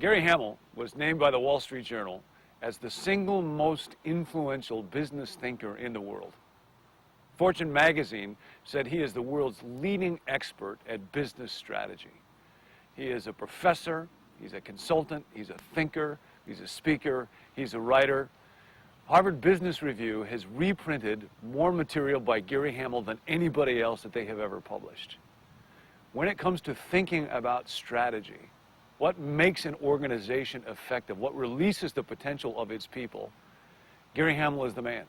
Gary Hamel was named by the Wall Street Journal as the single most influential business thinker in the world. Fortune magazine said he is the world's leading expert at business strategy. He is a professor, he's a consultant, he's a thinker, he's a speaker, he's a writer. Harvard Business Review has reprinted more material by Gary Hamel than anybody else that they have ever published. When it comes to thinking about strategy, what makes an organization effective, what releases the potential of its people, Gary Hamel is the man.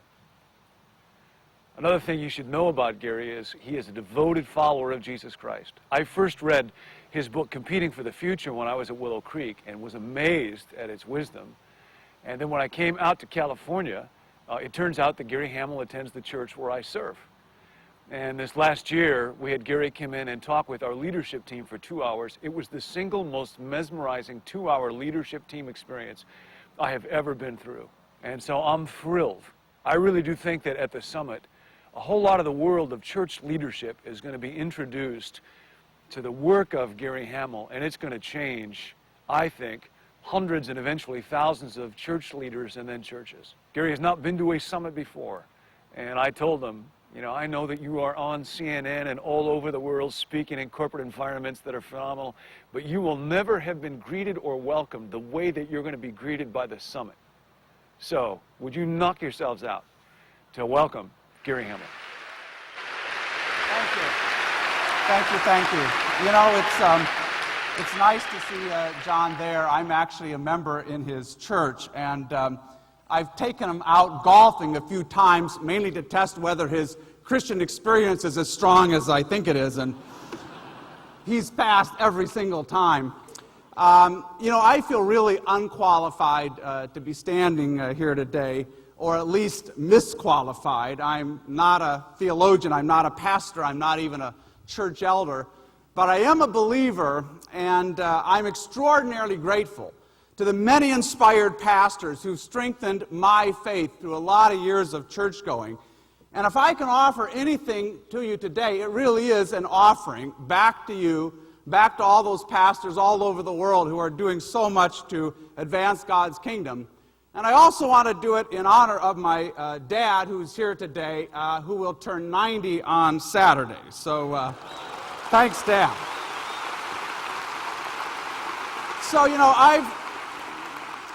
Another thing you should know about Gary is he is a devoted follower of Jesus Christ. I first read his book, Competing for the Future, when I was at Willow Creek and was amazed at its wisdom. And then when I came out to California, it turns out that Gary Hamel attends the church where I serve. And this last year, we had Gary come in and talk with our leadership team for 2 hours. It was the single most mesmerizing 2-hour leadership team experience I have ever been through. And so I'm thrilled. I really do think that at the summit, a whole lot of the world of church leadership is going to be introduced to the work of Gary Hamel, and it's going to change, I think, hundreds and eventually thousands of church leaders and then churches. Gary has not been to a summit before, and I told him, you know, I know that you are on CNN and all over the world speaking in corporate environments that are phenomenal, but you will never have been greeted or welcomed the way that you're going to be greeted by the summit. So, would you knock yourselves out to welcome Gary Hamel? Thank you. Thank you, thank you. You know, it's nice to see John there. I'm actually a member in his church, and I've taken him out golfing a few times, mainly to test whether his Christian experience is as strong as I think it is, and he's passed every single time. You know, I feel really unqualified to be standing here today, or at least misqualified. I'm not a theologian, I'm not a pastor, I'm not even a church elder, but I am a believer, and I'm extraordinarily grateful to the many inspired pastors who've strengthened my faith through a lot of years of church going. And if I can offer anything to you today, it really is an offering back to you, back to all those pastors all over the world who are doing so much to advance God's kingdom. And I also want to do it in honor of my dad, who's here today, who will turn 90 on Saturday. So thanks, Dad. So, you know,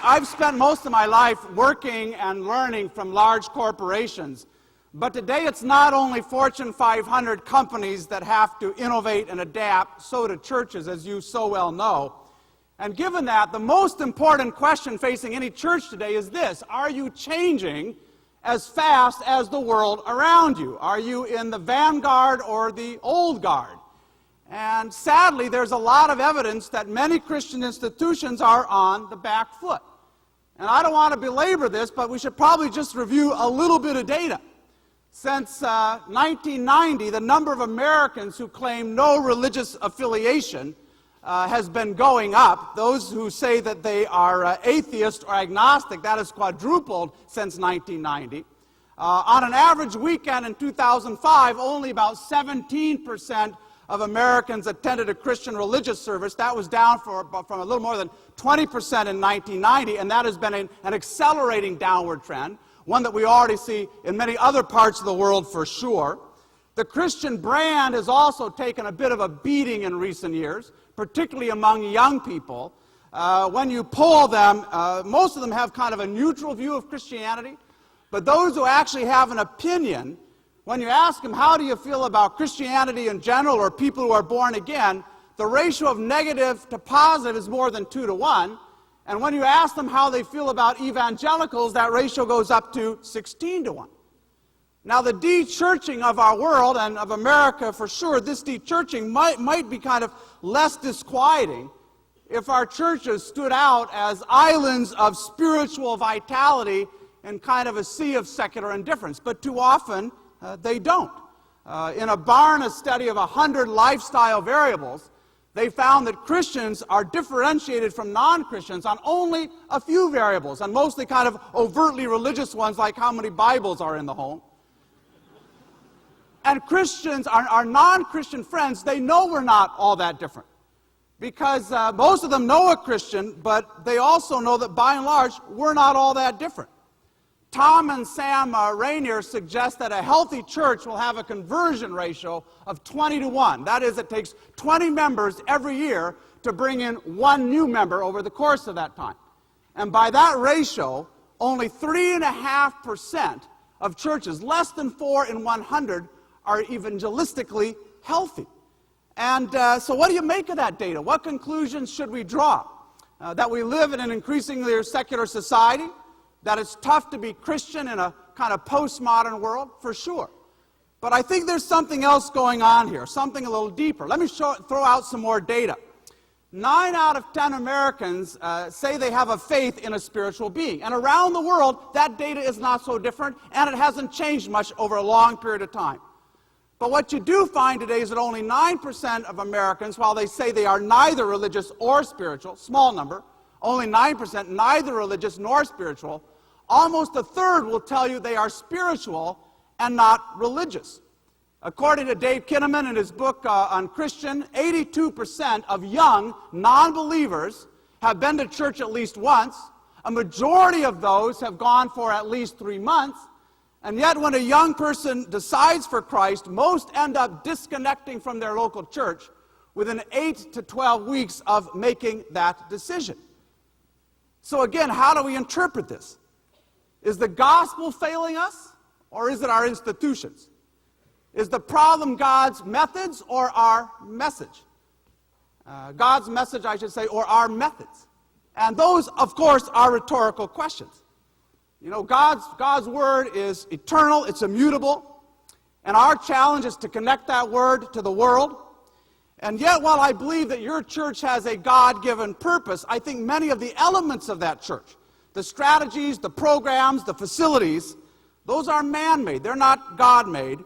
I've spent most of my life working and learning from large corporations, but today it's not only Fortune 500 companies that have to innovate and adapt, so do churches, as you so well know. And given that, the most important question facing any church today is this: are you changing as fast as the world around you? Are you in the vanguard or the old guard? And sadly, there's a lot of evidence that many Christian institutions are on the back foot. And I don't want to belabor this, but we should probably just review a little bit of data. Since 1990, the number of Americans who claim no religious affiliation has been going up. Those who say that they are atheist or agnostic, that has quadrupled since 1990. On an average weekend in 2005, only about 17% of Americans attended a Christian religious service. That was down from a little more than 20% in 1990, and that has been an accelerating downward trend, one that we already see in many other parts of the world for sure. The Christian brand has also taken a bit of a beating in recent years, particularly among young people. When you poll them, most of them have kind of a neutral view of Christianity, but those who actually have an opinion, when you ask them, how do you feel about Christianity in general or people who are born again, the ratio of negative to positive is more than 2 to 1. And when you ask them how they feel about evangelicals, that ratio goes up to 16 to 1. Now, the de-churching of our world and of America, for sure, this de-churching might be kind of less disquieting if our churches stood out as islands of spiritual vitality in kind of a sea of secular indifference. But too often, they don't. In a Barna study of 100 lifestyle variables, they found that Christians are differentiated from non-Christians on only a few variables, and mostly kind of overtly religious ones like how many Bibles are in the home. And Christians, our non-Christian friends, they know we're not all that different. because most of them know a Christian, but they also know that by and large, we're not all that different. Tom and Sam Rainier suggest that a healthy church will have a conversion ratio of 20-1. That is, it takes 20 members every year to bring in one new member over the course of that time. And by that ratio, only 3.5% of churches, less than 4 in 100, are evangelistically healthy. And so what do you make of that data? What conclusions should we draw? That we live in an increasingly secular society? That it's tough to be Christian in a kind of postmodern world? For sure. But I think there's something else going on here, something a little deeper. Let me throw out some more data. 9 out of 10 Americans say they have a faith in a spiritual being. And around the world, that data is not so different, and it hasn't changed much over a long period of time. But what you do find today is that only 9% of Americans, while they say they are neither religious or spiritual, small number, only 9% neither religious nor spiritual, almost a third will tell you they are spiritual and not religious. According to Dave Kinnaman in his book on Christian, 82% of young non-believers have been to church at least once. A majority of those have gone for at least 3 months. And yet when a young person decides for Christ, most end up disconnecting from their local church within 8 to 12 weeks of making that decision. So again, how do we interpret this? Is the gospel failing us, or is it our institutions? Is the problem God's methods or our message? God's message, I should say, or our methods? And those, of course, are rhetorical questions. You know, God's word is eternal, it's immutable, and our challenge is to connect that word to the world. And yet, while I believe that your church has a God-given purpose, I think many of the elements of that church, the strategies, the programs, the facilities, those are man-made. They're not God-made.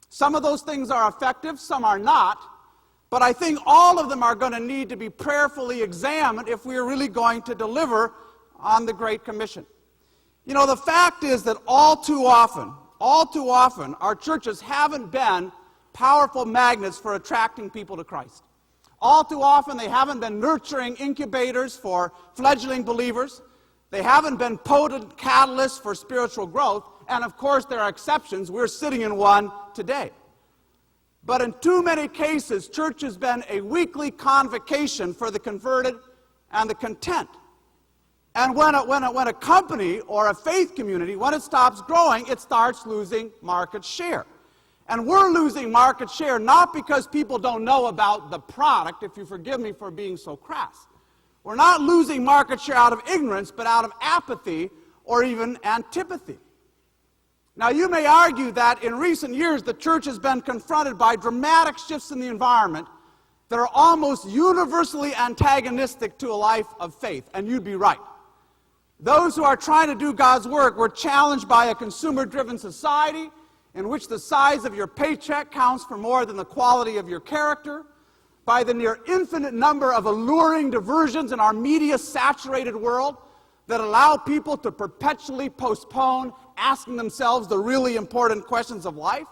Some of those things are effective, some are not. But I think all of them are going to need to be prayerfully examined if we are really going to deliver on the Great Commission. You know, the fact is that all too often, our churches haven't been powerful magnets for attracting people to Christ. All too often, they haven't been nurturing incubators for fledgling believers. They haven't been potent catalysts for spiritual growth. And of course, there are exceptions. We're sitting in one today. But in too many cases, church has been a weekly convocation for the converted and the content. And when a company or a faith community, when it stops growing, it starts losing market share. And we're losing market share not because people don't know about the product, if you forgive me for being so crass. We're not losing market share out of ignorance, but out of apathy or even antipathy. Now, you may argue that in recent years, the church has been confronted by dramatic shifts in the environment that are almost universally antagonistic to a life of faith, and you'd be right. Those who are trying to do God's work were challenged by a consumer-driven society in which the size of your paycheck counts for more than the quality of your character, by the near infinite number of alluring diversions in our media-saturated world that allow people to perpetually postpone asking themselves the really important questions of life,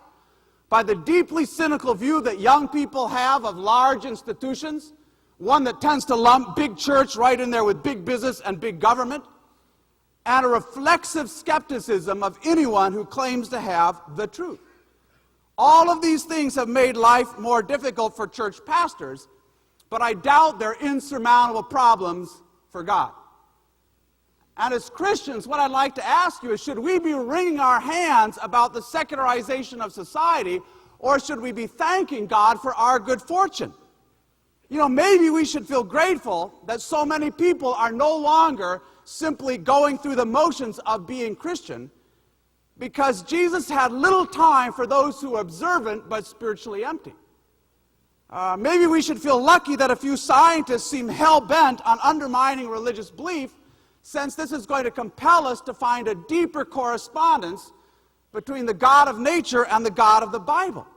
by the deeply cynical view that young people have of large institutions, one that tends to lump big church right in there with big business and big government, and a reflexive skepticism of anyone who claims to have the truth. All of these things have made life more difficult for church pastors, but I doubt they're insurmountable problems for God. And as Christians, what I'd like to ask you is, should we be wringing our hands about the secularization of society, or should we be thanking God for our good fortune? You know, maybe we should feel grateful that so many people are no longer simply going through the motions of being Christian, because Jesus had little time for those who are observant but spiritually empty. Maybe we should feel lucky that a few scientists seem hell-bent on undermining religious belief, since this is going to compel us to find a deeper correspondence between the God of nature and the God of the Bible.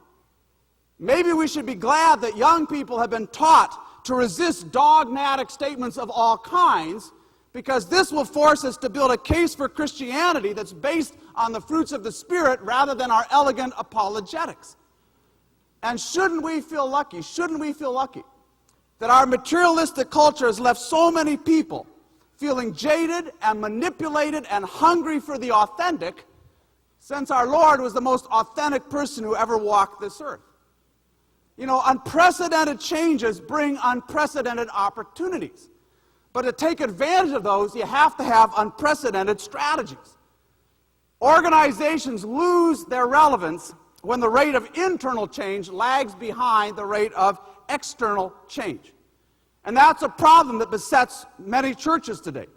Maybe we should be glad that young people have been taught to resist dogmatic statements of all kinds, because this will force us to build a case for Christianity that's based on the fruits of the Spirit rather than our elegant apologetics. And shouldn't we feel lucky that our materialistic culture has left so many people feeling jaded and manipulated and hungry for the authentic, since our Lord was the most authentic person who ever walked this earth. You know, unprecedented changes bring unprecedented opportunities. But to take advantage of those, you have to have unprecedented strategies. Organizations lose their relevance when the rate of internal change lags behind the rate of external change. And that's a problem that besets many churches today.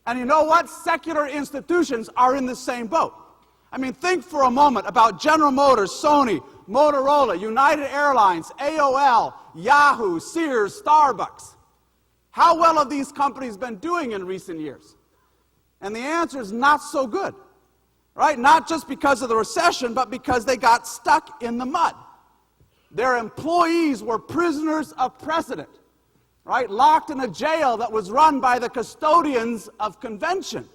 And you know what? Secular institutions are in the same boat. I mean, think for a moment about General Motors, Sony, Motorola, United Airlines, AOL, Yahoo, Sears, Starbucks. How well have these companies been doing in recent years? And the answer is not so good, right? Not just because of the recession, but because they got stuck in the mud. Their employees were prisoners of precedent, right? Locked in a jail that was run by the custodians of convention.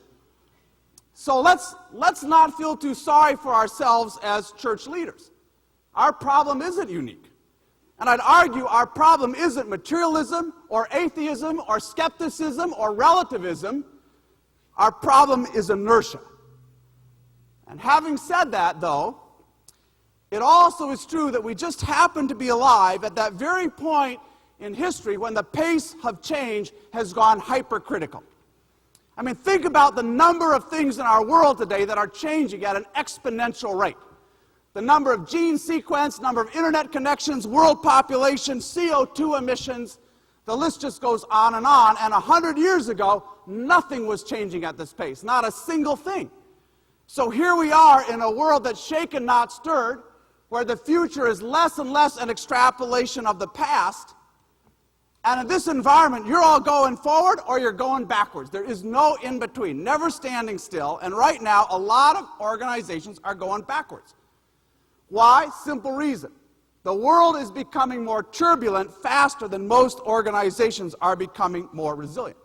So let's not feel too sorry for ourselves as church leaders. Our problem isn't unique. And I'd argue our problem isn't materialism or atheism or skepticism or relativism. Our problem is inertia. And having said that, though, it also is true that we just happen to be alive at that very point in history when the pace of change has gone hypercritical. I mean, think about the number of things in our world today that are changing at an exponential rate. The number of gene sequence, number of internet connections, world population, CO2 emissions, the list just goes on. And 100 years ago, nothing was changing at this pace, not a single thing. So here we are in a world that's shaken, not stirred, where the future is less and less an extrapolation of the past. And in this environment, you're all going forward or you're going backwards. There is no in-between, never standing still. And right now, a lot of organizations are going backwards. Why? Simple reason. The world is becoming more turbulent faster than most organizations are becoming more resilient.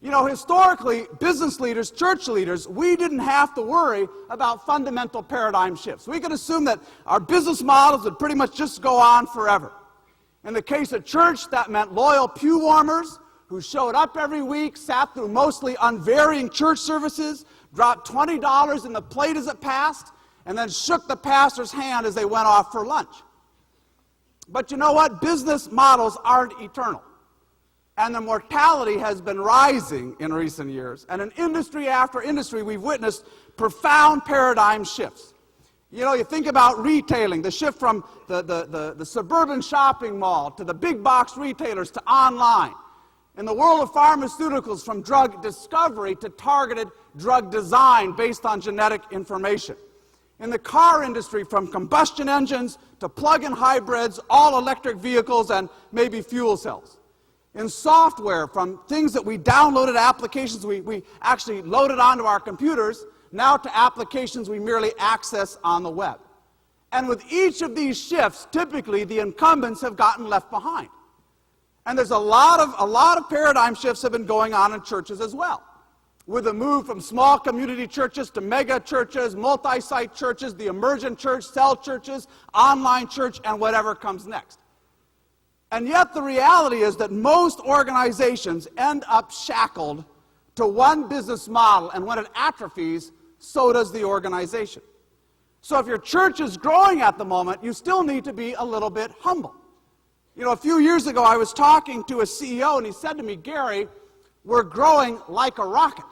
You know, historically, business leaders, church leaders, we didn't have to worry about fundamental paradigm shifts. We could assume that our business models would pretty much just go on forever. In the case of church, that meant loyal pew warmers who showed up every week, sat through mostly unvarying church services, dropped $20 in the plate as it passed, and then shook the pastor's hand as they went off for lunch. But you know what? Business models aren't eternal. And the mortality has been rising in recent years. And in industry after industry, we've witnessed profound paradigm shifts. You know, you think about retailing, the shift from the suburban shopping mall to the big box retailers to online. In the world of pharmaceuticals, from drug discovery to targeted drug design based on genetic information. In the car industry, from combustion engines to plug-in hybrids, all-electric vehicles, and maybe fuel cells. In software, from things that we downloaded, applications we actually loaded onto our computers, now to applications we merely access on the web. And with each of these shifts, typically the incumbents have gotten left behind. And there's a lot of paradigm shifts have been going on in churches as well. With the move from small community churches to mega churches, multi-site churches, the emergent church, cell churches, online church, and whatever comes next. And yet the reality is that most organizations end up shackled to one business model, and when it atrophies, so does the organization. So if your church is growing at the moment, you still need to be a little bit humble. You know, a few years ago I was talking to a CEO and he said to me, "Gary, we're growing like a rocket."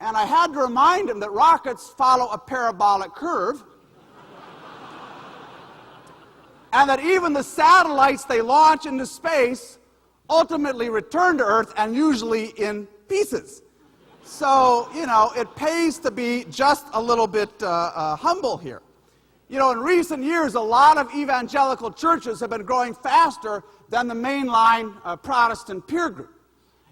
And I had to remind him that rockets follow a parabolic curve and that even the satellites they launch into space ultimately return to Earth, and usually in pieces. So, you know, it pays to be just a little bit humble here. You know, in recent years, a lot of evangelical churches have been growing faster than the mainline Protestant peer group.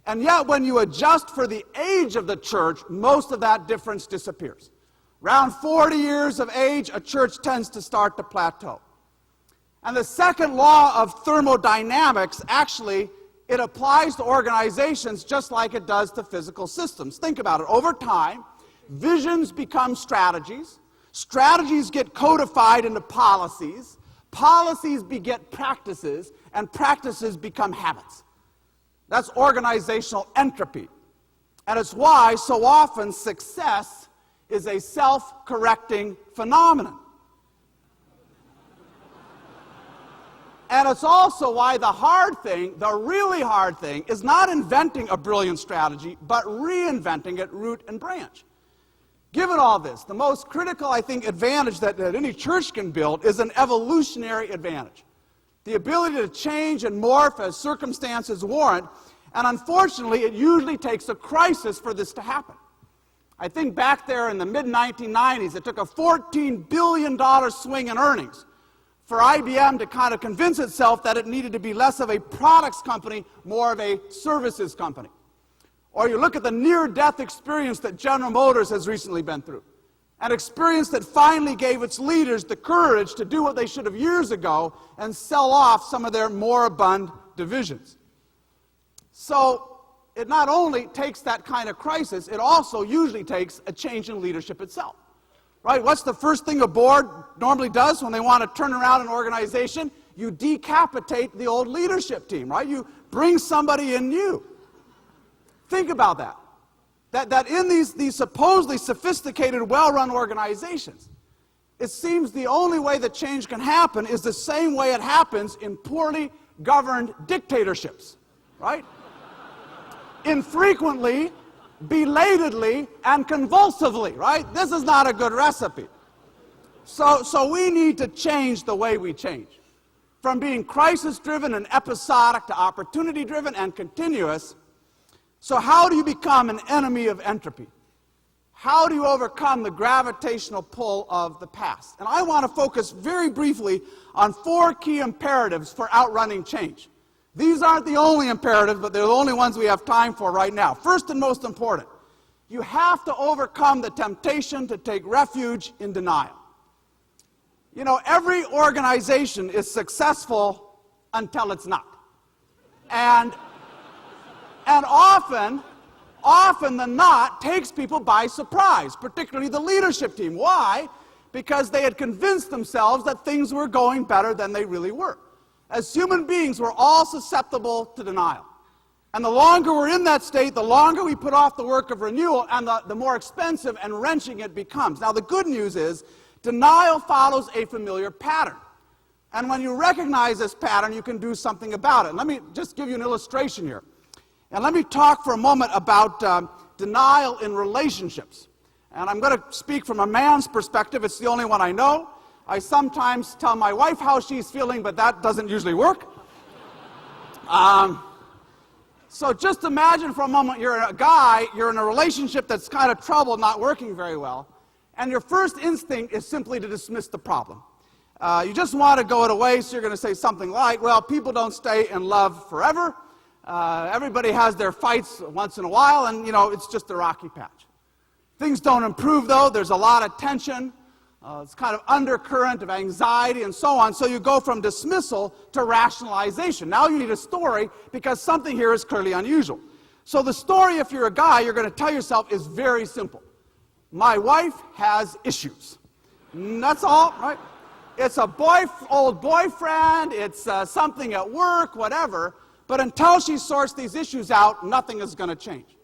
And yet, when you adjust for the age of the church, most of that difference disappears. Around 40 years of age, a church tends to start to plateau. And the second law of thermodynamics, actually, it applies to organizations just like it does to physical systems. Think about it. Over time, visions become strategies. Strategies get codified into policies. Policies beget practices, and practices become habits. That's organizational entropy. And it's why so often success is a self-correcting phenomenon. And it's also why the hard thing, the really hard thing, is not inventing a brilliant strategy, but reinventing it root and branch. Given all this, the most critical, I think, advantage that any church can build is an evolutionary advantage. The ability to change and morph as circumstances warrant, and unfortunately, it usually takes a crisis for this to happen. I think back there in the mid-1990s, it took a $14 billion swing in earnings for IBM to kind of convince itself that it needed to be less of a products company, more of a services company. Or you look at the near-death experience that General Motors has recently been through, an experience that finally gave its leaders the courage to do what they should have years ago and sell off some of their moribund divisions. So it not only takes that kind of crisis, it also usually takes a change in leadership itself. Right? What's the first thing a board normally does when they want to turn around an organization? You decapitate the old leadership team, right? You bring somebody in new. Think about that. That in these supposedly sophisticated, well-run organizations, it seems the only way that change can happen is the same way it happens in poorly governed dictatorships, right? Infrequently, belatedly, and convulsively, right? This is not a good recipe. So we need to change the way we change. From being crisis-driven and episodic to opportunity-driven and continuous. So how do you become an enemy of entropy? How do you overcome the gravitational pull of the past? And I want to focus very briefly on 4 key imperatives for outrunning change. These aren't the only imperatives, but they're the only ones we have time for right now. First and most important, you have to overcome the temptation to take refuge in denial. You know, every organization is successful until it's not. And often the not takes people by surprise, particularly the leadership team. Why? Because they had convinced themselves that things were going better than they really were. As human beings, we're all susceptible to denial. And the longer we're in that state, the longer we put off the work of renewal, and the more expensive and wrenching it becomes. Now, the good news is, denial follows a familiar pattern. And when you recognize this pattern, you can do something about it. Let me just give you an illustration here. And let me talk for a moment about denial in relationships. And I'm going to speak from a man's perspective. It's the only one I know. I sometimes tell my wife how she's feeling, but that doesn't usually work. So just imagine for a moment you're a guy, you're in a relationship that's kind of troubled, not working very well, and your first instinct is simply to dismiss the problem. You just want to go it away, so you're going to say something like, well, people don't stay in love forever. Everybody has their fights once in a while, and, you know, it's just a rocky patch. Things don't improve, though. There's a lot of tension. It's kind of undercurrent of anxiety and so on. So you go from dismissal to rationalization. Now you need a story because something here is clearly unusual. So the story, if you're a guy, you're going to tell yourself is very simple. My wife has issues. And that's all, right? It's a old boyfriend. It's something at work, whatever. But until she sorts these issues out, nothing is going to change.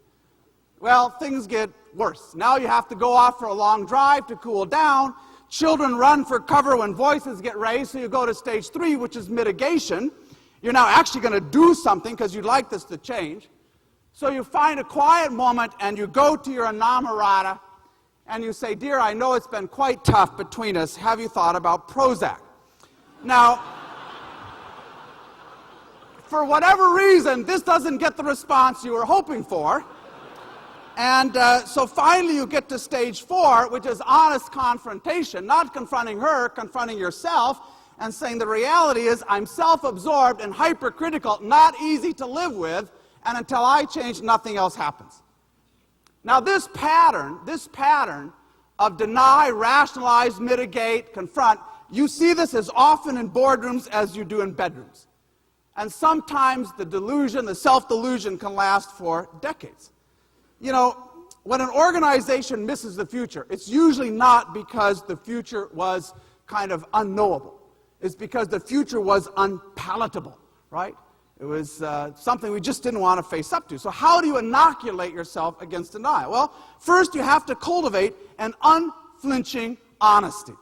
Well, things get worse. Now you have to go off for a long drive to cool down. Children run for cover when voices get raised, so you go to stage 3, which is mitigation. You're now actually going to do something because you'd like this to change. So you find a quiet moment and you go to your inamorata and you say, dear, I know it's been quite tough between us. Have you thought about Prozac? Now, for whatever reason, this doesn't get the response you were hoping for. And so finally you get to stage 4, which is honest confrontation, not confronting her, confronting yourself, and saying the reality is I'm self-absorbed and hypercritical, not easy to live with, and until I change, nothing else happens. Now this pattern of deny, rationalize, mitigate, confront, you see this as often in boardrooms as you do in bedrooms. And sometimes the delusion, the self-delusion can last for decades. You know, when an organization misses the future, it's usually not because the future was kind of unknowable. is because the future was unpalatable, right? It was something we just didn't want to face up to. So how do you inoculate yourself against denial? Well, first you have to cultivate an unflinching honesty.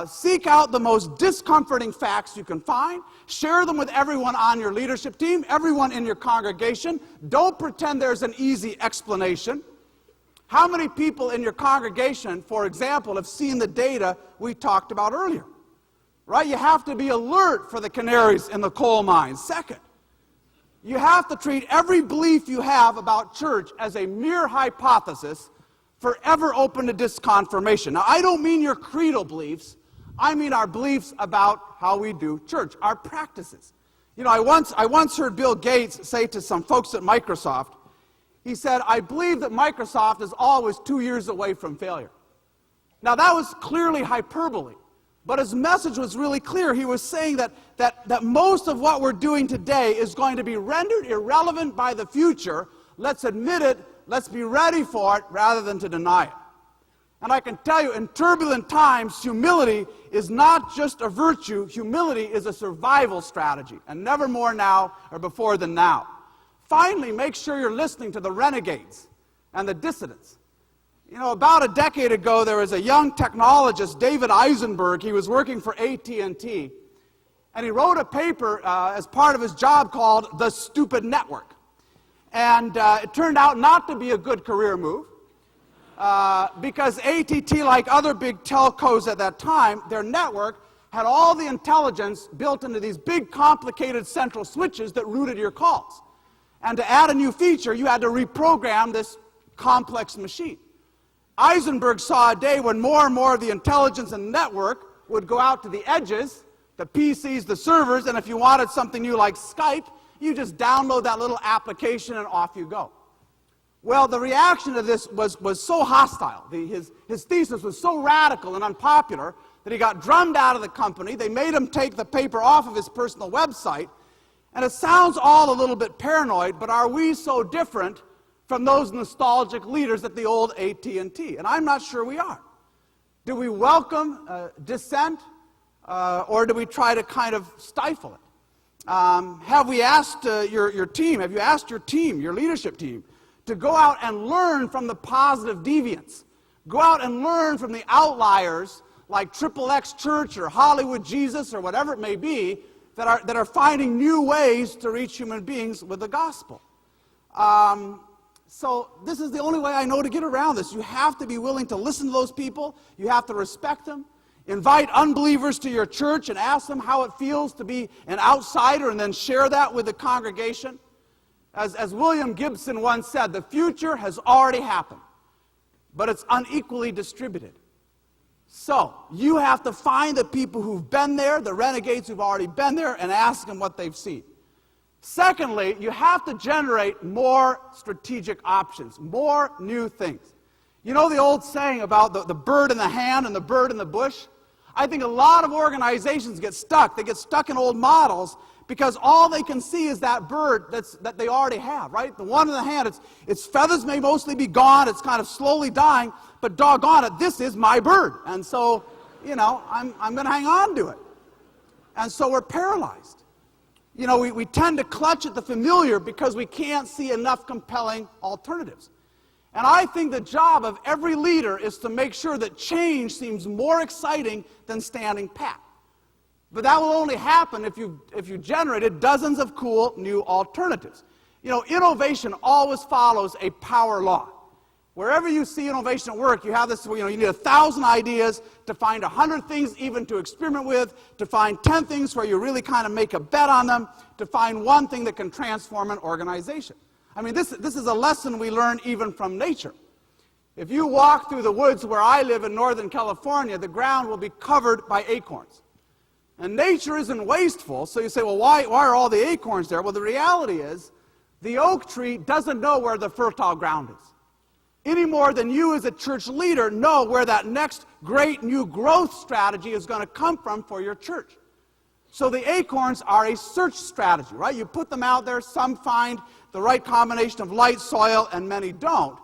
Seek out the most discomforting facts you can find. Share them with everyone on your leadership team, everyone in your congregation. Don't pretend there's an easy explanation. How many people in your congregation, for example, have seen the data we talked about earlier? Right? You have to be alert for the canaries in the coal mine. Second, you have to treat every belief you have about church as a mere hypothesis, forever open to disconfirmation. Now, I don't mean your creedal beliefs. I mean our beliefs about how we do church, our practices. You know, I once heard Bill Gates say to some folks at Microsoft, he said, "I believe that Microsoft is always 2 years away from failure." Now, that was clearly hyperbole, but his message was really clear. He was saying that most of what we're doing today is going to be rendered irrelevant by the future. Let's admit it. Let's be ready for it rather than to deny it. And I can tell you, in turbulent times, humility is not just a virtue. Humility is a survival strategy, and never more now or before than now. Finally, make sure you're listening to the renegades and the dissidents. You know, about a decade ago, there was a young technologist, David Eisenberg. He was working for AT&T, and he wrote a paper as part of his job called The Stupid Network. And it turned out not to be a good career move because AT&T, like other big telcos at that time, their network had all the intelligence built into these big, complicated central switches that routed your calls. And to add a new feature, you had to reprogram this complex machine. Eisenberg saw a day when more and more of the intelligence in the network would go out to the edges, the PCs, the servers, and if you wanted something new like Skype, you just download that little application and off you go. Well, the reaction to this was so hostile. His thesis was so radical and unpopular that he got drummed out of the company. They made him take the paper off of his personal website. And it sounds all a little bit paranoid, but are we so different from those nostalgic leaders at the old AT&T? And I'm not sure we are. Do we welcome dissent, or do we try to kind of stifle it? Have we asked your team, have you asked your team, your leadership team, to go out and learn from the positive deviants? Go out and learn from the outliers like XXX Church or Hollywood Jesus or whatever it may be that are finding new ways to reach human beings with the gospel. So this is the only way I know to get around this. You have to be willing to listen to those people. You have to respect them. Invite unbelievers to your church and ask them how it feels to be an outsider and then share that with the congregation. As William Gibson once said, the future has already happened, but it's unequally distributed. So you have to find the people who've been there, the renegades who've already been there, and ask them what they've seen. Secondly, you have to generate more strategic options, more new things. You know the old saying about the bird in the hand and the bird in the bush? I think a lot of organizations get stuck. They get stuck in old models because all they can see is that bird that they already have, right? The one in the hand, its feathers may mostly be gone, it's kind of slowly dying, but doggone it, this is my bird. And so, you know, I'm going to hang on to it. And so we're paralyzed. You know, we tend to clutch at the familiar because we can't see enough compelling alternatives. And I think the job of every leader is to make sure that change seems more exciting than standing pat. But that will only happen if you generated dozens of cool new alternatives. You know, innovation always follows a power law. Wherever you see innovation at work, you have this, you need 1,000 ideas to find 100 things even to experiment with, to find 10 things where you really kind of make a bet on them, to find one thing that can transform an organization. I mean, this is a lesson we learn even from nature. If you walk through the woods where I live in Northern California, the ground will be covered by acorns. And nature isn't wasteful, so you say, well, why are all the acorns there? Well, the reality is, the oak tree doesn't know where the fertile ground is, any more than you as a church leader know where that next great new growth strategy is going to come from for your church. So the acorns are a search strategy, right? You put them out there, some find the right combination of light, soil, and many don't.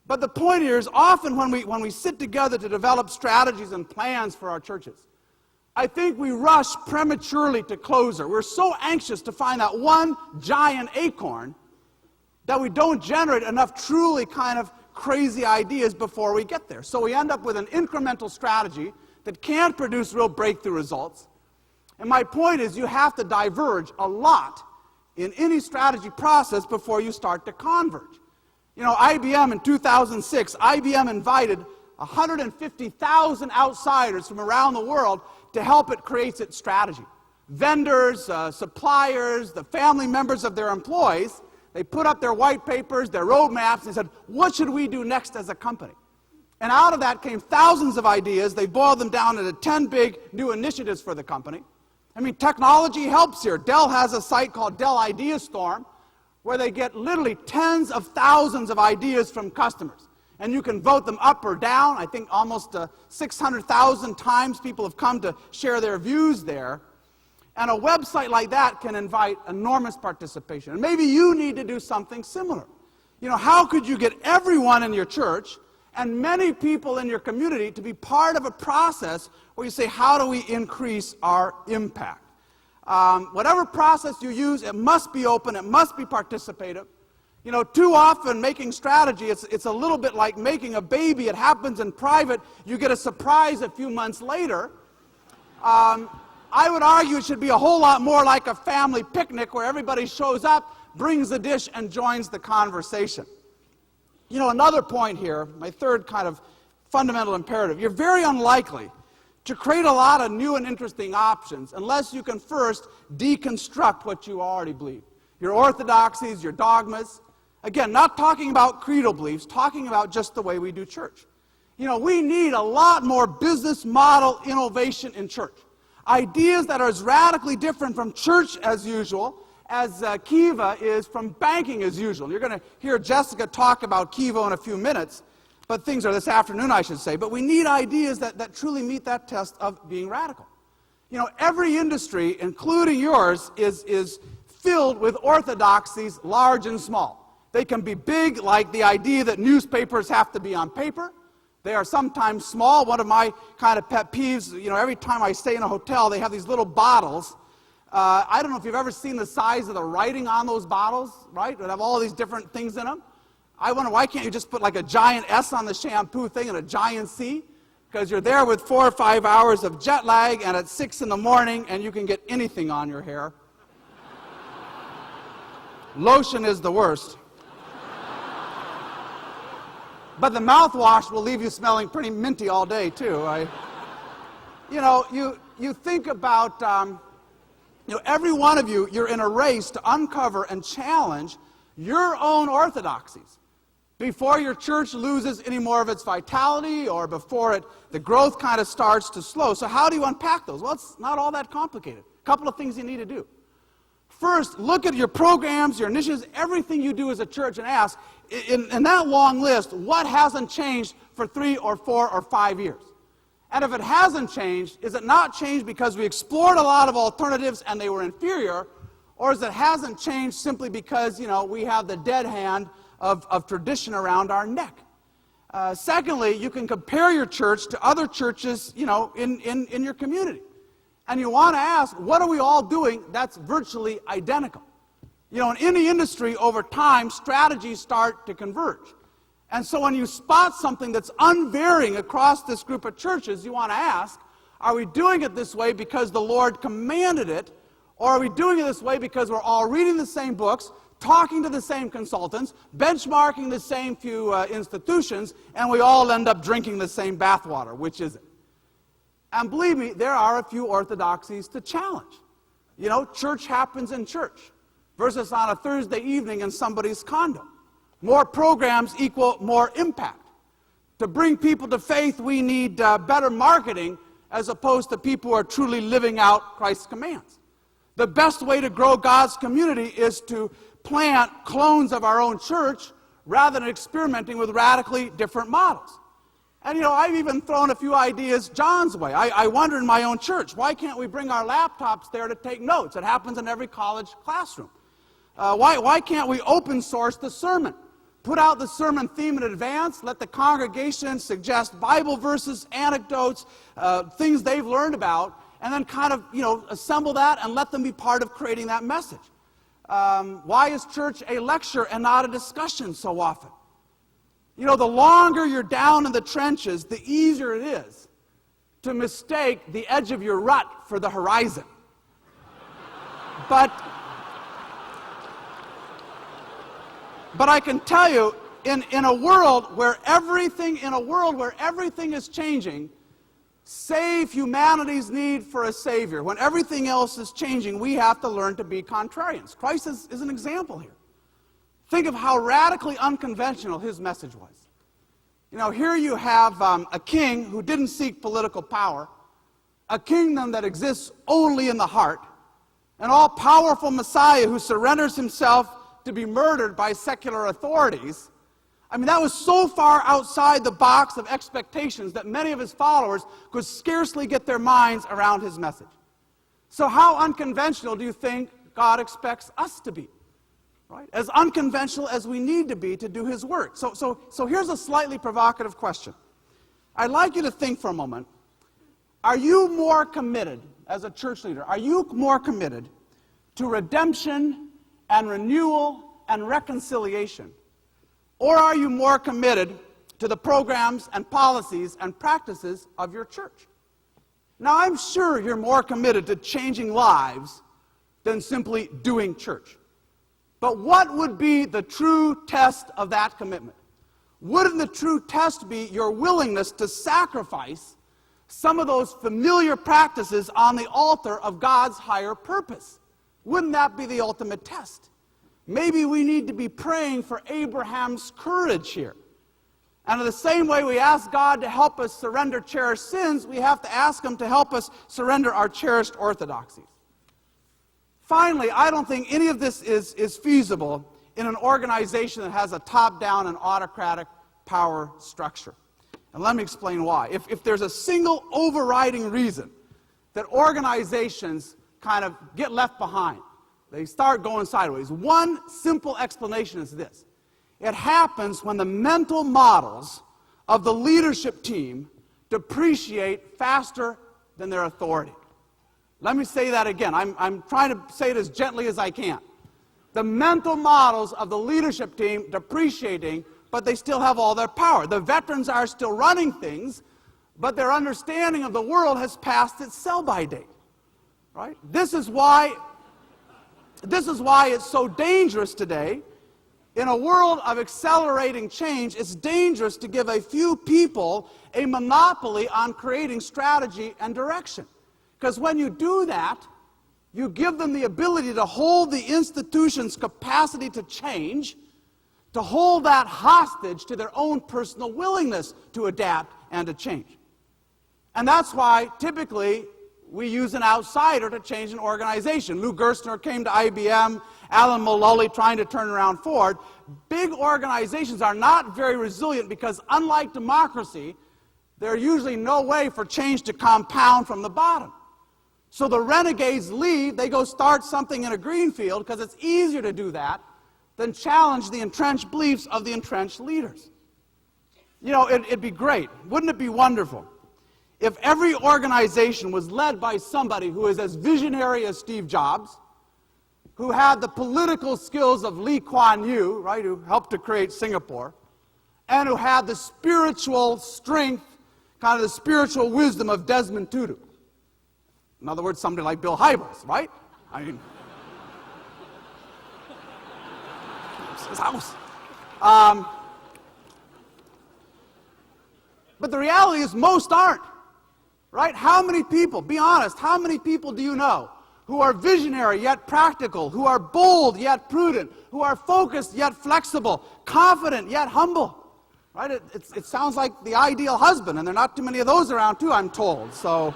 But the point here is often when we sit together to develop strategies and plans for our churches, I think we rush prematurely to closure. We're so anxious to find that one giant acorn that we don't generate enough truly kind of crazy ideas before we get there. So we end up with an incremental strategy that can't produce real breakthrough results. And my point is you have to diverge a lot in any strategy process before you start to converge. You know, IBM in 2006, IBM invited 150,000 outsiders from around the world to help it create its strategy. Vendors, suppliers, the family members of their employees, they put up their white papers, their roadmaps, and said, what should we do next as a company? And out of that came thousands of ideas. They boiled them down into 10 big new initiatives for the company. I mean, technology helps here. Dell has a site called Dell Idea Storm, where they get literally tens of thousands of ideas from customers. And you can vote them up or down. I think almost 600,000 times people have come to share their views there. And a website like that can invite enormous participation. And maybe you need to do something similar. You know, how could you get everyone in your church and many people in your community to be part of a process where you say, how do we increase our impact? Whatever process you use, it must be open, it must be participative. You know, too often making strategy, it's a little bit like making a baby. It happens in private. You get a surprise a few months later. I would argue it should be a whole lot more like a family picnic where everybody shows up, brings a dish, and joins the conversation. You know, another point here, my third kind of fundamental imperative, you're very unlikely to create a lot of new and interesting options unless you can first deconstruct what you already believe. Your orthodoxies, your dogmas. Again, not talking about creedal beliefs, talking about just the way we do church. You know, we need a lot more business model innovation in church. Ideas that are as radically different from church as usual as Kiva is from banking as usual. You're going to hear Jessica talk about Kiva in a few minutes, but things are this afternoon, I should say. But we need ideas that truly meet that test of being radical. You know, every industry, including yours, is filled with orthodoxies, large and small. They can be big, like the idea that newspapers have to be on paper. They are sometimes small. One of my kind of pet peeves, you know, every time I stay in a hotel, they have these little bottles. I don't know if you've ever seen the size of the writing on those bottles, right? They have all these different things in them. I wonder, why can't you just put like a giant S on the shampoo thing and a giant C? Because you're there with 4 or 5 hours of jet lag, and at 6 in the morning, and you can get anything on your hair. Lotion is the worst. But the mouthwash will leave you smelling pretty minty all day, too. You know, you think about, you know, every one of you, you're in a race to uncover and challenge your own orthodoxies before your church loses any more of its vitality or before the growth kind of starts to slow. So how do you unpack those? Well, it's not all that complicated. A couple of things you need to do. First, look at your programs, your initiatives, everything you do as a church, and ask, in that long list, what hasn't changed for 3 or 4 or 5 years? And if it hasn't changed, is it not changed because we explored a lot of alternatives and they were inferior, or is it hasn't changed simply because, you know, we have the dead hand of tradition around our neck? Secondly, you can compare your church to other churches, you know, in your community. And you want to ask, what are we all doing that's virtually identical? You know, in any industry, over time, strategies start to converge. And so when you spot something that's unvarying across this group of churches, you want to ask, are we doing it this way because the Lord commanded it, or are we doing it this way because we're all reading the same books, talking to the same consultants, benchmarking the same few institutions, and we all end up drinking the same bathwater? Which is it? And believe me, there are a few orthodoxies to challenge. You know, church happens in church versus on a Thursday evening in somebody's condo. More programs equal more impact. To bring people to faith, we need better marketing as opposed to people who are truly living out Christ's commands. The best way to grow God's community is to plant clones of our own church rather than experimenting with radically different models. And, you know, I've even thrown a few ideas John's way. I wonder in my own church, why can't we bring our laptops there to take notes? It happens in every college classroom. Why can't we open source the sermon? Put out the sermon theme in advance, let the congregation suggest Bible verses, anecdotes, things they've learned about, and then kind of, assemble that and let them be part of creating that message. Why is church a lecture and not a discussion so often? The longer you're down in the trenches, the easier it is to mistake the edge of your rut for the horizon. But I can tell you, in a world where everything is changing, save humanity's need for a savior, when everything else is changing, we have to learn to be contrarians. Christ is an example here. Think of how radically unconventional his message was. Here you have a king who didn't seek political power, a kingdom that exists only in the heart, an all-powerful Messiah who surrenders himself to be murdered by secular authorities. That was so far outside the box of expectations that many of his followers could scarcely get their minds around his message. So how unconventional do you think God expects us to be? Right? As unconventional as we need to be to do his work. So here's a slightly provocative question. I'd like you to think for a moment. Are you more committed, as a church leader, are you more committed to redemption and renewal and reconciliation? Or are you more committed to the programs and policies and practices of your church? Now, I'm sure you're more committed to changing lives than simply doing church. But what would be the true test of that commitment? Wouldn't the true test be your willingness to sacrifice some of those familiar practices on the altar of God's higher purpose? Wouldn't that be the ultimate test? Maybe we need to be praying for Abraham's courage here. And in the same way we ask God to help us surrender cherished sins, we have to ask him to help us surrender our cherished orthodoxies. Finally, I don't think any of this is feasible in an organization that has a top-down and autocratic power structure. And let me explain why. If there's a single overriding reason that organizations kind of get left behind, they start going sideways, one simple explanation is this. It happens when the mental models of the leadership team depreciate faster than their authority. Let me say that again. I'm trying to say it as gently as I can. The mental models of the leadership team depreciating, but they still have all their power. The veterans are still running things, but their understanding of the world has passed its sell-by date. Right? This is why it's so dangerous today. In a world of accelerating change, it's dangerous to give a few people a monopoly on creating strategy and direction. Because when you do that, you give them the ability to hold the institution's capacity to change, to hold that hostage to their own personal willingness to adapt and to change. And that's why, typically, we use an outsider to change an organization. Lou Gerstner came to IBM, Alan Mulally trying to turn around Ford. Big organizations are not very resilient because, unlike democracy, there's usually no way for change to compound from the bottom. So the renegades leave, they go start something in a green field because it's easier to do that than challenge the entrenched beliefs of the entrenched leaders. It'd be great. Wouldn't it be wonderful if every organization was led by somebody who is as visionary as Steve Jobs, who had the political skills of Lee Kuan Yew, right, who helped to create Singapore, and who had the spiritual strength, kind of the spiritual wisdom of Desmond Tutu. In other words, somebody like Bill Hybels, right? I mean, it's his house. But the reality is most aren't. Right? How many people, be honest, how many people do you know who are visionary yet practical, who are bold yet prudent, who are focused yet flexible, confident yet humble? Right? It sounds like the ideal husband, and there are not too many of those around too, I'm told. So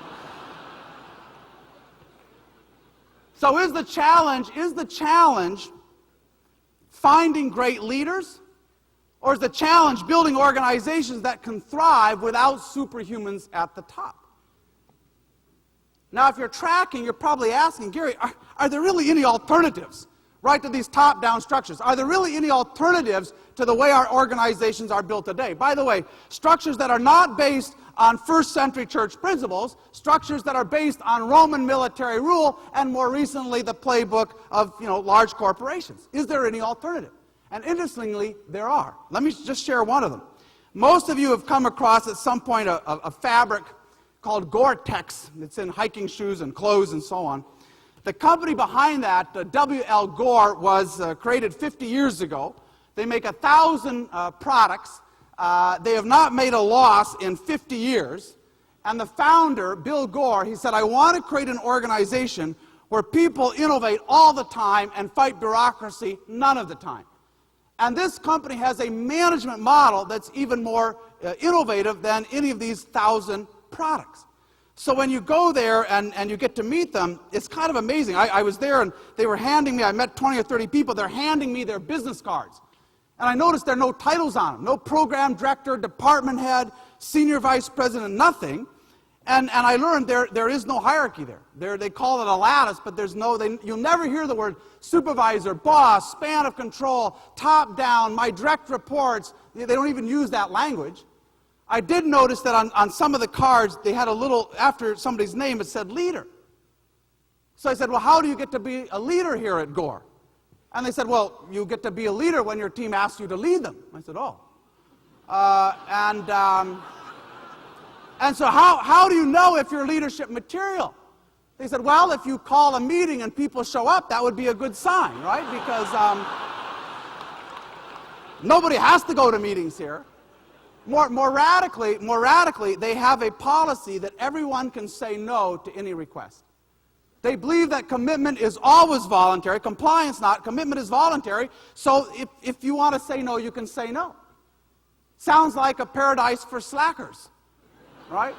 is the challenge finding great leaders? Or is the challenge building organizations that can thrive without superhumans at the top? Now, if you're tracking, you're probably asking, Gary, are there really any alternatives, right, to these top-down structures? Are there really any alternatives to the way our organizations are built today? By the way, structures that are not based on first-century church principles, structures that are based on Roman military rule, and more recently the playbook of large corporations. Is there any alternative? And interestingly, there are. Let me just share one of them. Most of you have come across at some point a fabric called Gore-Tex. It's in hiking shoes and clothes and so on. The company behind that, W.L. Gore, was created 50 years ago. They make 1,000 products. They have not made a loss in 50 years. And the founder, Bill Gore, he said, I want to create an organization where people innovate all the time and fight bureaucracy none of the time. And this company has a management model that's even more innovative than any of these 1,000 products. So when you go there and you get to meet them, it's kind of amazing. I was there and they were handing me, I met 20 or 30 people, they're handing me their business cards. And I noticed there are no titles on them, no program director, department head, senior vice president, nothing. And I learned there is no hierarchy there. They call it a lattice, but there's you'll never hear the word supervisor, boss, span of control, top down, my direct reports. They don't even use that language. I did notice that on some of the cards, they had a little, after somebody's name, it said leader. So I said, well, how do you get to be a leader here at Gore? And they said, well, you get to be a leader when your team asks you to lead them. I said, oh. And so how do you know if you're leadership material? They said, well, if you call a meeting and people show up, that would be a good sign, right? Because nobody has to go to meetings here. More radically, they have a policy that everyone can say no to any request. They believe that commitment is always voluntary, compliance not, commitment is voluntary, so if you want to say no, you can say no. Sounds like a paradise for slackers, right?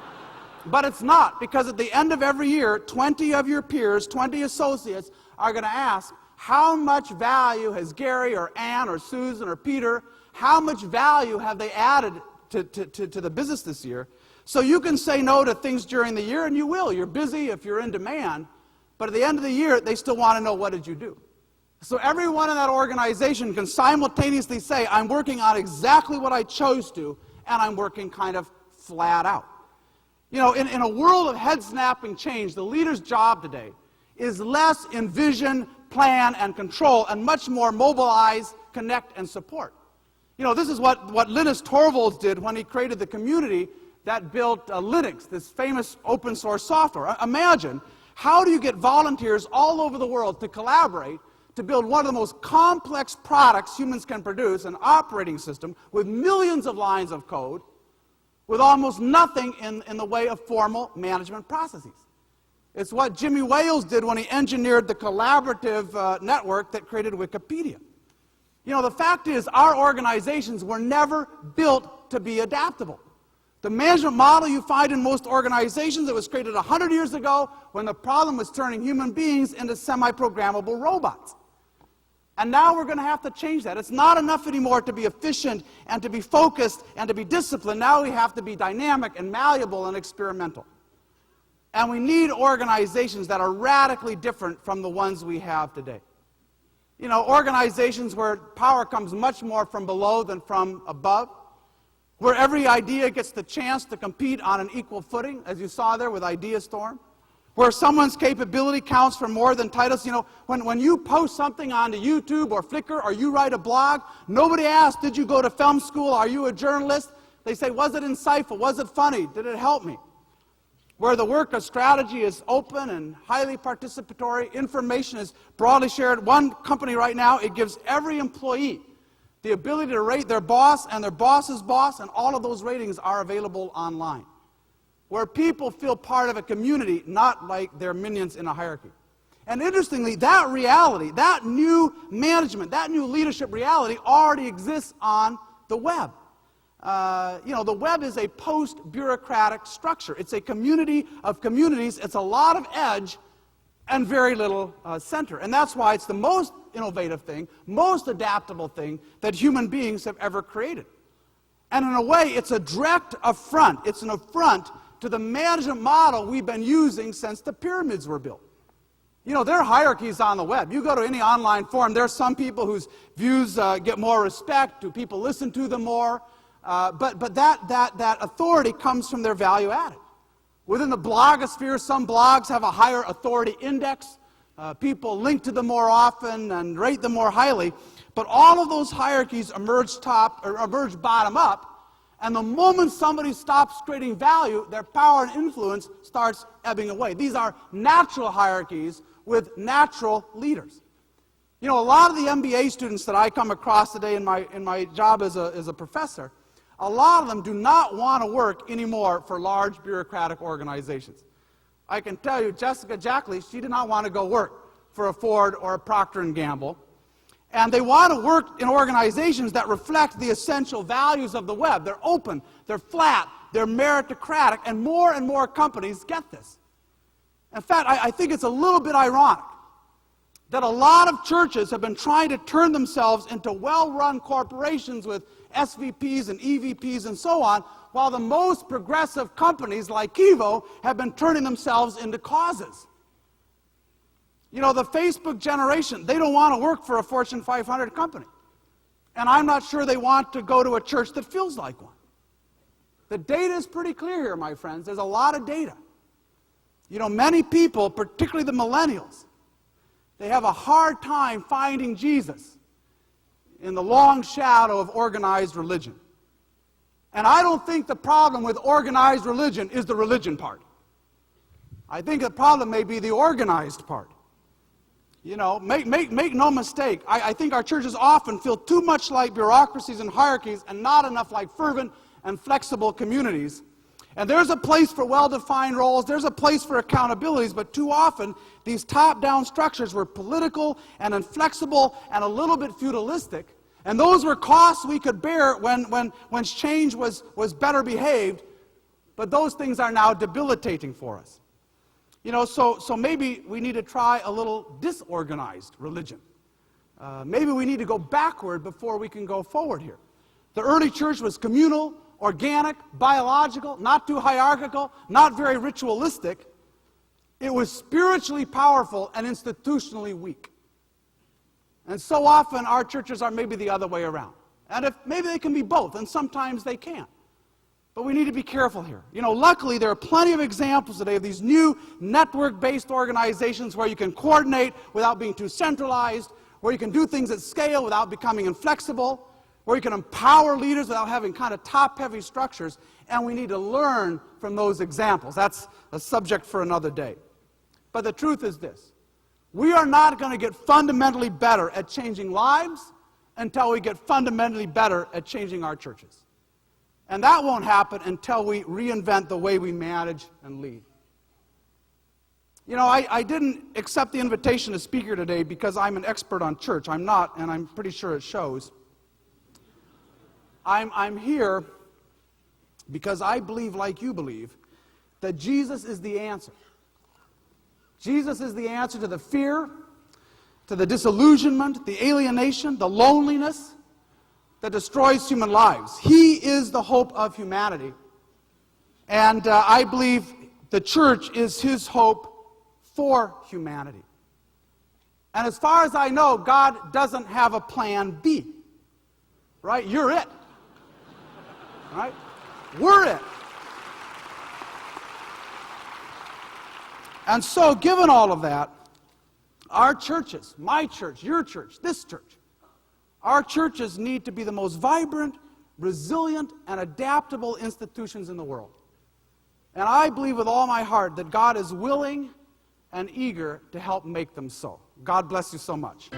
But it's not, because at the end of every year, 20 of your peers, 20 associates, are going to ask, how much value has Gary or Ann or Susan or Peter, how much value have they added to the business this year? So you can say no to things during the year, and you will. You're busy if you're in demand. But at the end of the year, they still want to know, what did you do? So everyone in that organization can simultaneously say, I'm working on exactly what I chose to, and I'm working kind of flat out. In a world of head-snapping change, the leader's job today is less in vision, plan, and control, and much more mobilize, connect, and support. This is what Linus Torvalds did when he created the community that built Linux, this famous open source software. Imagine, how do you get volunteers all over the world to collaborate to build one of the most complex products humans can produce, an operating system with millions of lines of code, with almost nothing in the way of formal management processes? It's what Jimmy Wales did when he engineered the collaborative network that created Wikipedia. The fact is, our organizations were never built to be adaptable. The management model you find in most organizations, it was created 100 years ago when the problem was turning human beings into semi-programmable robots. And now we're going to have to change that. It's not enough anymore to be efficient and to be focused and to be disciplined. Now we have to be dynamic and malleable and experimental. And we need organizations that are radically different from the ones we have today. Organizations where power comes much more from below than from above, where every idea gets the chance to compete on an equal footing, as you saw there with Idea Storm, where someone's capability counts for more than titles. When you post something onto YouTube or Flickr or you write a blog, nobody asks, did you go to film school? Are you a journalist? They say, was it insightful? Was it funny? Did it help me? Where the work of strategy is open and highly participatory, information is broadly shared. One company right now, it gives every employee the ability to rate their boss and their boss's boss, and all of those ratings are available online. Where people feel part of a community, not like they're minions in a hierarchy. And interestingly, that reality, that new management, that new leadership reality already exists on the web. The web is a post-bureaucratic structure. It's a community of communities. It's a lot of edge and very little center. And that's why it's the most innovative thing, most adaptable thing that human beings have ever created. And in a way, it's a direct affront. It's an affront to the management model we've been using since the pyramids were built. There are hierarchies on the web. You go to any online forum, there are some people whose views get more respect. Do people listen to them more? But that authority comes from their value added. Within the blogosphere, some blogs have a higher authority index. People link to them more often and rate them more highly. But all of those hierarchies emerge bottom up. And the moment somebody stops creating value, their power and influence starts ebbing away. These are natural hierarchies with natural leaders. You know, a lot of the MBA students that I come across today in my job as a professor, a lot of them do not want to work anymore for large bureaucratic organizations. I can tell you, Jessica Jackley, she did not want to go work for a Ford or a Procter & Gamble. And they want to work in organizations that reflect the essential values of the web. They're open, they're flat, they're meritocratic, and more companies get this. In fact, I think it's a little bit ironic that a lot of churches have been trying to turn themselves into well-run corporations with SVPs and EVPs and so on, while the most progressive companies like Kivo have been turning themselves into causes. You know, the Facebook generation, they don't want to work for a Fortune 500 company. And I'm not sure they want to go to a church that feels like one. The data is pretty clear here, my friends. There's a lot of data. You know, many people, particularly the millennials, they have a hard time finding Jesus in the long shadow of organized religion. And I don't think the problem with organized religion is the religion part. I think the problem may be the organized part. You know, make no mistake, I think our churches often feel too much like bureaucracies and hierarchies and not enough like fervent and flexible communities. And there's a place for well-defined roles, there's a place for accountabilities, but too often these top-down structures were political and inflexible and a little bit feudalistic. And those were costs we could bear when change was better behaved, but those things are now debilitating for us. You know, so maybe we need to try a little disorganized religion. Maybe we need to go backward before we can go forward here. The early church was communal, organic, biological, not too hierarchical, not very ritualistic. It was spiritually powerful and institutionally weak. And so often our churches are maybe the other way around. And maybe they can be both, and sometimes they can't. But we need to be careful here. You know, luckily there are plenty of examples today of these new network-based organizations where you can coordinate without being too centralized, where you can do things at scale without becoming inflexible, where you can empower leaders without having kind of top-heavy structures, and we need to learn from those examples. That's a subject for another day. But the truth is this: we are not going to get fundamentally better at changing lives until we get fundamentally better at changing our churches. And that won't happen until we reinvent the way we manage and lead. You know, I didn't accept the invitation to speak here today because I'm an expert on church. I'm not, and I'm pretty sure it shows. I'm here because I believe, like you believe, that Jesus is the answer. Jesus is the answer to the fear, to the disillusionment, the alienation, the loneliness that destroys human lives. He is the hope of humanity. And I believe the church is his hope for humanity. And as far as I know, God doesn't have a plan B. Right? You're it. Right? We're it. And so, given all of that, our churches, my church, your church, this church, our churches need to be the most vibrant, resilient, and adaptable institutions in the world. And I believe with all my heart that God is willing and eager to help make them so. God bless you so much.